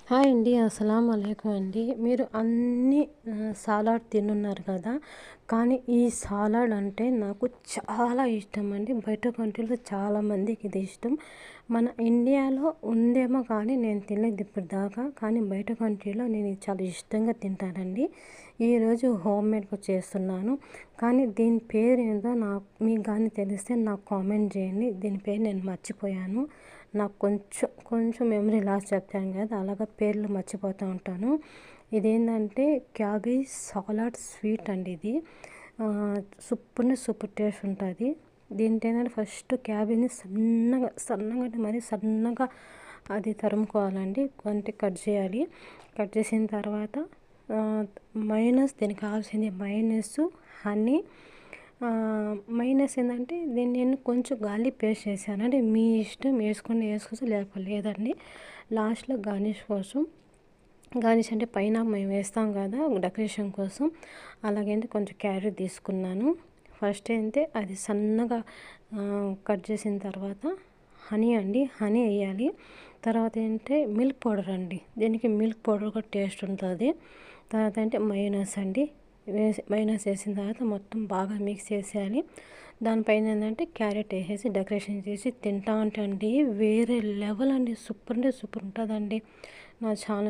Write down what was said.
Hi అండి. అస్సలాము అలైకుం అండి. మీరు అన్ని సాలాడ్ తినున్నారు కదా! కానీ ఈ సాలాడ్ అంటే నాకు చాలా ఇష్టం అండి. బయట కంట్రీలో చాలామందికి ఇది ఇష్టం. మన ఇండియాలో ఉందేమో కానీ నేను తినలేదు ఇప్పటిదాకా. కానీ బయట కంట్రీలో నేను ఇది చాలా ఇష్టంగా తింటానండి. ఈరోజు హోమ్మేడ్‌గా చేస్తున్నాను. కానీ దీని పేరేందో మీకు గాని తెలిస్తే నాకు కామెంట్ చేయండి. దీని పేరు నేను మర్చిపోయాను. నాకు కొంచెం మెమరీ లాస్ చెప్తాను కదా! అలాగా పేర్లు మర్చిపోతూ ఉంటాను. ఇదేంటంటే క్యాబేజ్ సాలాడ్ స్వీట్ అండి ఇది. సూపర్ టేస్ట్ ఉంటుంది. దీంట్లో ఏంటంటే ఫస్ట్ క్యాబేజ్ని సన్నగా అంటే మరీ సన్నగా అది తరుముకోవాలండి. అంటే కట్ చేయాలి. కట్ చేసిన తర్వాత మైనస్ దీనికి కావాల్సింది మైనస్, హనీ. మైనస్ ఏంటంటే దీన్ని నేను కొంచెం గార్లిక్ పేస్ట్ చేశాను. అంటే మీ ఇష్టం వేసుకోవచ్చు లేకపోతే లేదండి. లాస్ట్లో గార్నిష్ కోసం గార్నిష్ అంటే పైన మేము వేస్తాం కదా డెకరేషన్ కోసం. అలాగే కొంచెం క్యారెట్ తీసుకున్నాను. ఫస్ట్ అయితే అది సన్నగా కట్ చేసిన తర్వాత హనీ వేయాలి. తర్వాత మిల్క్ పౌడర్ అండి. దీనికి మిల్క్ పౌడర్ కూడా టేస్ట్ ఉంటుంది. తర్వాత మైనస్ అండి. మైనస్ వేసిన తర్వాత మొత్తం బాగా మిక్స్ చేసేయాలి. దానిపైన క్యారెట్ వేసేసి డెకరేషన్ చేసి తింటా ఉంటే అండి వేరే లెవెల్ అండి. సూపర్ అంటే సూపర్ ఉంటుందండి. నా ఛానల్